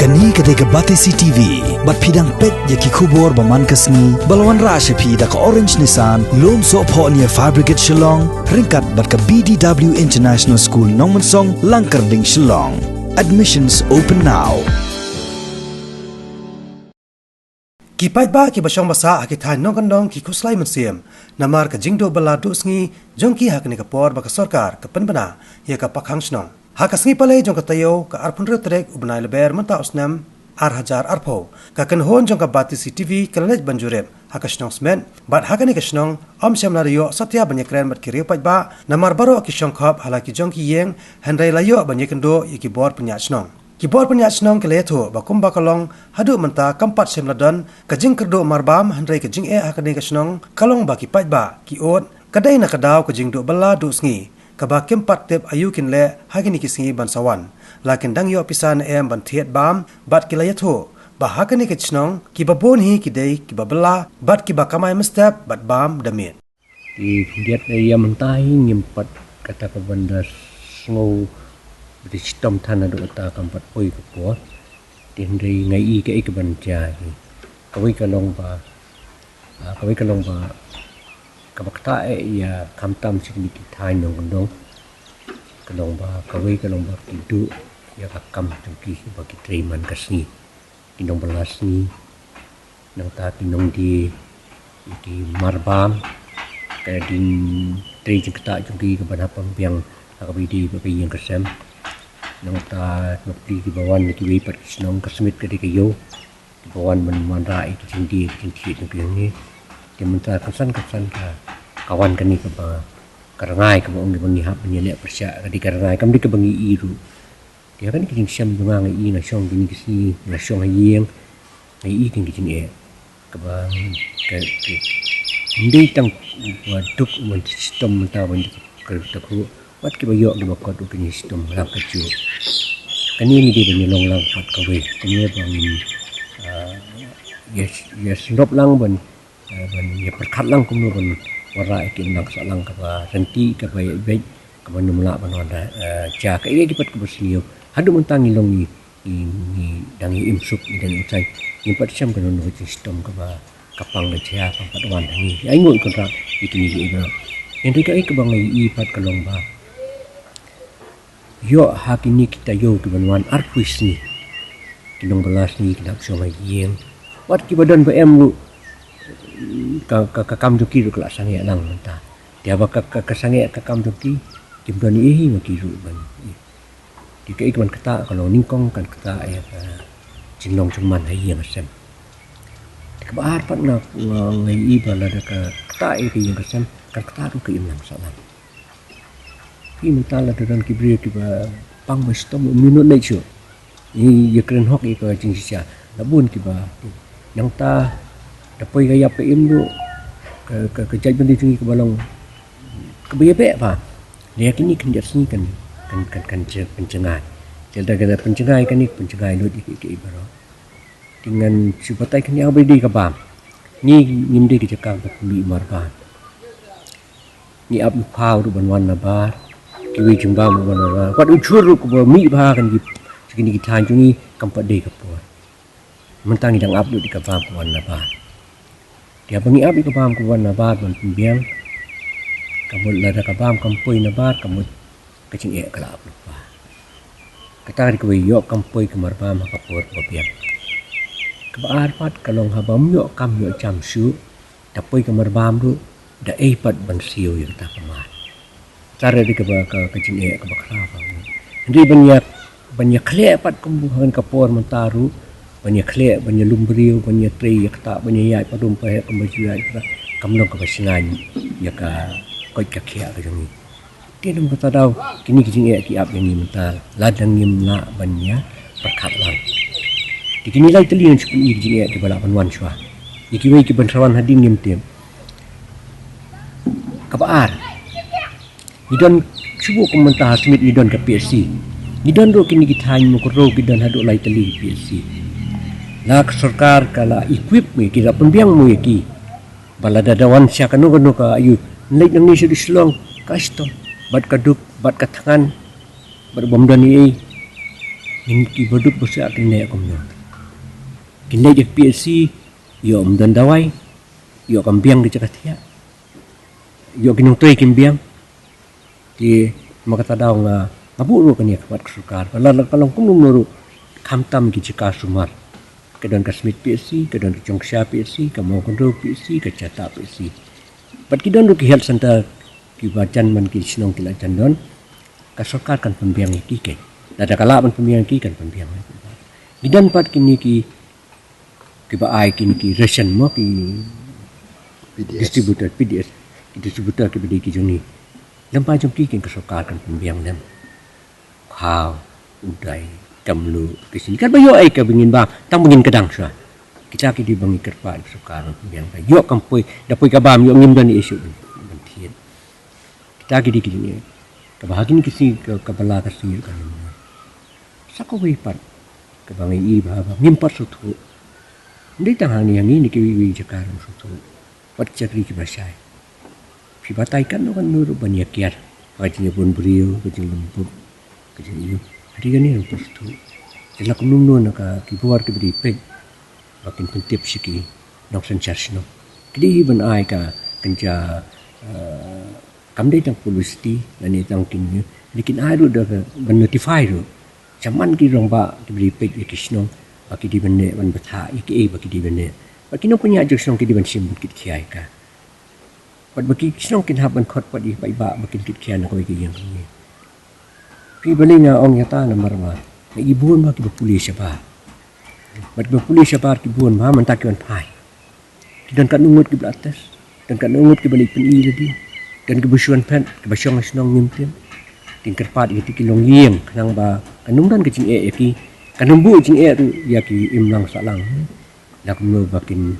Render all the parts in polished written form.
Kani kadega Batesi TV, bat pidang pet yaki kubor baman kasni, balawan rasha pi da ka Orange Nissan, lom so po niya Fabricate Shillong, ringkat bat ka BDW International School Nongmansong, Langkarding Shillong. Admissions open now. Kipai ba ki basong basa akitan nongkandong ki kuslay mensiam namar ka jingdo baladu sngi jongki hakni ka por ba ka sarkar ka penbana ya ka pakhang snong hakasngi palay jong ka tayo ka arpun retrek ubnai leber menta usnam hajar arpo ka kanhon jong ka Batesi TV kalej banjurem hakasnong smen bat hakani ka snong om syamlario satya banyakren bat kiri pai ba namar baro ki shongkhap halaki jongki yeng handai layo banyakendo yaki bor punya snong Kibor punya senong ke leto bakum bakalong hadu menta kampat semladon kajing kerdo marbam handrai kajing hakane ke senong kalong baki pat ba ki ot kadai na kadaw kajing do bala do sngi kaba kempat tep ayu kin le hagini kisngi bansawan lakin dang yo pisan ban thiet bam bat kilayato ba hakane ke senong ki babon hi kidai ki babala bat ki bakamai mestap bat bam damit di diet ya mentai nyempat kata ke benda snow di sistem tanah do ta kampat poi ke po tindai ngai ke banca kawai kalong ba kabakta ya kamtam sikni thai nong ndong kalong ba kidu ya kakam tengki bagi triman kasni tinong belas ni nang ta tinong di marbam kaya din tri jekta jengki kebanapang biang akabidi babi yang kesem nang ta nokti di bawan ki wi pat snong kasmit ke kayo di bawan manra itu cindi ni di mentar kesan ka kawan kani ke ba karangai ke bang ni hap ni lek persya di karangai kam di ke bangi iru dia kan king syam bunga ngai na syong ni kisi na syong hayeng ngai king kicin ke bang ke ndi tang waduk men sistem ta ban ke ku wat ki bayo di bakot u kini sistem lam kaju kani ni di long lang pat kawe kani bang yes rop lang ban ya perkat lang kuno ban wara ikin lang sa lang ka ba renti ka ba be ka ban mula ban wanda ja ka di pat ka bersliu hadu mentang ilong ni dangi imsuk ni dan ucai ni pat syam kan no sistem ka ba kapang le ja pat wan ni ai ngoi kontrak ikini di ba ende ka ik bang i pat kalong ba yo hakini kita yo ki banwan arpuis ni kinong belas ni kinap syong yeng wat ki badan bm lu ka kam joki ru kala sange lang ta dia ba ka sange ka kam joki kimdan i ma ki ru ban di ka ikman kata kalau ningkong kan kata ya ka jinong cuman hai yang sem ka ba pat na ngai i bala da ka kata i yang sem kan kata ru ke imlang salam ki mentala dan kibri ki ba pang bestom minut nei chu i ye kren hok i ka jing sia labun ki ba nang ta dapoi ga yap im du ke jai bendi jing ki balong ke be ba dia kini kan jasni kan pencengai jelda ga pencengai kan ni pencengai lu ki baro dengan sipatai kan yang bedi ka ba ni nimdi ki jakang ka mi marban ni ab phau du banwan na ba kiwi jumba mo na wat uchuru ko mi ba kan gi segini gitan jungi kampat de kapo mentang idang abdu di kapam ko na ba dia bangi abi kapam ko na ba ban pimbiang kamut la da kapam kampoi na ba kamut kacing kala abdu ba kata di ko yo kampoi kamar ba makapor ko biang kabar pat kalong habam yo kam yo jamsu dapoi kamar bam du da pat ban siu yo ta kamar cara di keba kacing ke bakra ba ndi banyak kle pat kumbuhan kapor mentaru banyak kle banyak lumbriu banyak tri yakta banyak yai padum pa kembajua ita kamlong ka pasingan ya ka koi ka khia ka jong ti dum kata daw kini kicing ki ap yang mental ladang ngim la banyak perkat lang dikini lai teli yang cukup kicing ki bala panwan shwa ikiwei ki bantrawan hading ngim tem kabar idon cubu komentar smit idon ke PSC idon ro kini kita mo ko ro idon hadu lai teli PSC nak sarkar kala equip mi kira pembiang mo yaki balada dawan sia kanu ka ayu lai nang ni selong kastom bat kaduk bat katangan bat bomdani ngin ki boduk bosa kene komno kene je PSC yo dan dawai yo kambiang di cakatia yo kinung toy kimbiang di makata daw nga ngaburo kanya kapat kusukar kalau kumnum nuru kamtam ki cika sumar kedon ka Smith PSC kedon ka Chongsha PSC ka Mongkondo PSC ka Chata PSC pat kidon ru ki health center ki bacan man ki sinong kila candon ka sokar kan pembiang iki ke ada kala man pembiang ki kan pembiang gidan pat kini ki ba ai kini ki ration mo ki distributor PDS ki distributor ki bidi ki joni lampa jom ki ka sokar kan pembiang nem kau udai kamlu di sini kan bayo ai ka bingin ba tang bingin kedang sa kita ki di bangi kerpa di sokar pembiang ba yo kampoi dapoi ka bam yo ngim dan isu bentien kita ki di kini kabahagin kisi kabala kasi kan sako wi par kabangi i ba ngimpat sutu ndai tang ni yang ini ki wi jakar sutu wat cakri ki basai pi batai kan no kan nuru banyak kiar kajinya pun beriu kajing lemput kajing iyo hari kan ni rupas tu jelak nunu naka kibuar ki beri peg makin pentip siki nok sencar sino kidi ban ai ka kenja kamdai tang publicity dan tang kin lekin ai ru da ban notify ru chaman ki rong ba ki beri peg ki sino baki di benne ban betha iki baki di benne baki no punya ajak sino ki di ban simbut ki kiai ka pat baki sino kin haban khot pa di bai ba baki ki kiai na ko ki yang ni pi balinga ong yata na marma na ibun ma ki pulis ba mat ba pulis ba ki bun ma man takyon pai dan kan ungut ki blates dan kan ungut ki balik pen i lagi dan ki busuan pen ki basyong snong ngimtim tingker pat ki long yeng nang ba kanung dan ki jing e ki kanung bu jing e tu ya ki imlang salang nak no bakin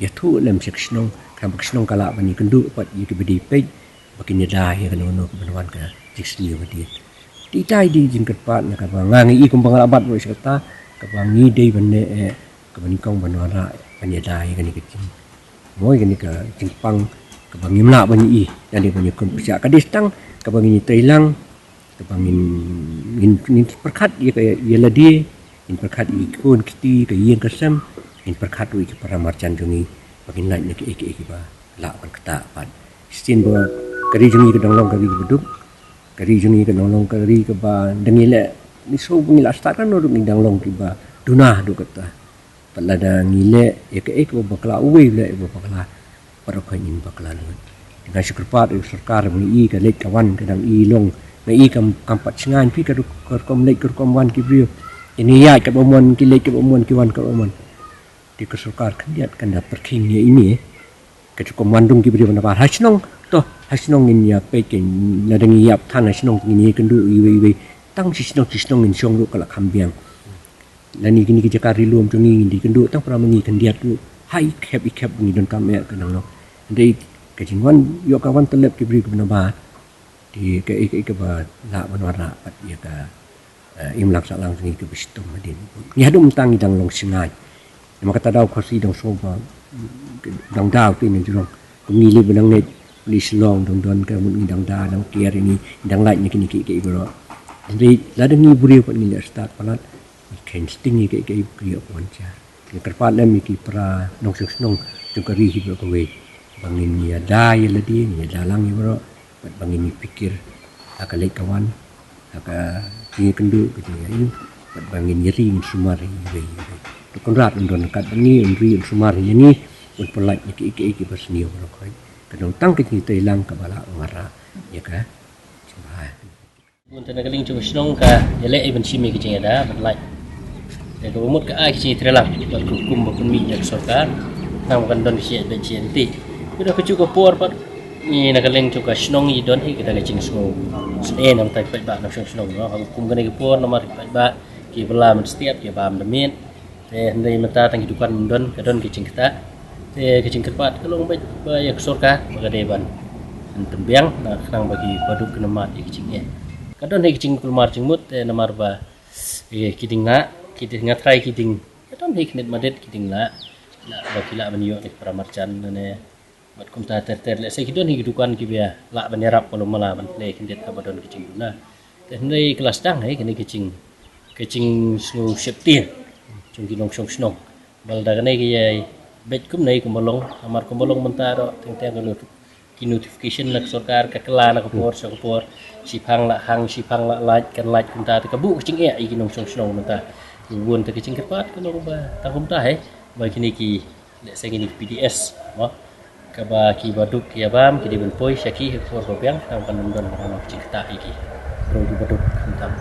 ya tu lem sek snong kan bak snong kala bani kendu pat ki bedi pe bakin ya da ya kan no benwan ka jisni ba dia titai di jingkat pat na ka ngangi i kumbang abat bo sekata ka bangi dei benne ka bani kong banwara panyadai kan kecing moi kan ka jingpang ka bangi mla bani i dan bani kon pisa ka distang ka bangi tailang ka bangi in perkat ye ka ye ladi in perkat i kun kiti ka yen kasam in perkat wi ka para marchan jungi bagi naik ni ki ba la ban kata pat stin bo kari jungi ka donglong ka beduk kari jungi ka nolong kari ka ba dengile ni so ngila start kan no ni danglong ki ba dunah du kata palada ngile ya ke ek bakla uwe le bakla para khain bakla lu dengan syukurpat sarkar ni i ka lek kawan kadang i long na i kam kampat singan pi ka kom lek kom wan ki brio ini ya ka bomon ki lek ka bomon ki wan ka bomon di ka sarkar kan dia kan dapat king ya ini ka kom wandung ki brio na ba hasnong to hasnong in ya peking na dang yap than hasnong ni kan du i tang sisnong in syong lu kala kambiang lani kini kita kari luam tungi di kendu tang pra mengi kendiat tu hai khep ikhep ni don kamer kenang no dei kajingwan yo kawan telep ki bri kubna ba di ke ba la banwara pat ya ka imlak salang tungi ke bistom madin ni hadum tang dang long singai maka tadau khosi dang soba dang dau tu ni jurong kungi le benang net li slong don ka mun dang da dang kiar ini dang lai ni kini ke ibro dei ladang ni buri pat ni start palat ken stingi ke kriya poncha ni kerpat lem ki pra nong snong tungkari hibro ko we bangin ya dai ladi ni dalang ibro bangin ni pikir akale kawan aka ni kendu ke ni bangin yeri sumari we to konrat ndon kat ni ri sumari ni un pelak ni ki berseni bro ko kadang tang ke ni telang ka bala ngara ya ka Untuk nak keling cuma senang ka, jelek iban simi kecing ada, berlai. Jadi umut ka ai kecing terlang, berhukum berkumi dari sorkar, nang bukan don kecing dan kecing ti. Kita kecu ke por pat, ni nak keling cuma senang i don hi kita kecing senang. Senang nam tai pai ba nam senang no, hukum kan ke por nomor pai ba, ki bela setiap ki bam demin. Hendai mata tang hidupan don, ke don kecing kita. Kecing kerpat kalau umbat ba ya sorkar, bagadeban. Tembiang nak nang bagi baduk kenemat di kecingnya. Kadon hei kicing kulmar cingmut namar ba kiding na try kiding kadon hei knet madet kiding la bakila banyo ni para marchan ne mat kum ta ter le se kidon hei dukan ki bia la banerap kalau mala ban le kindet ka badon kicing na te nei kelas dang hei kini kicing kecing snu septian chung ki nong song snong bal da ne ki bet kum nei kum bolong amar kum bolong mentaro teng teng ki notification nak sarkar ka kala nak por sa por sipang la hang sipang la like kan like kum ta ka bu kecing e ki nong song snong menta won ta kecing kepat ka nong ba ta kum ta he ba kini ki le seng ini PDS mo ka ba ki baduk ki abam ki di ben poi syaki por ko piang kam kan don don kecing ta iki ro di baduk kam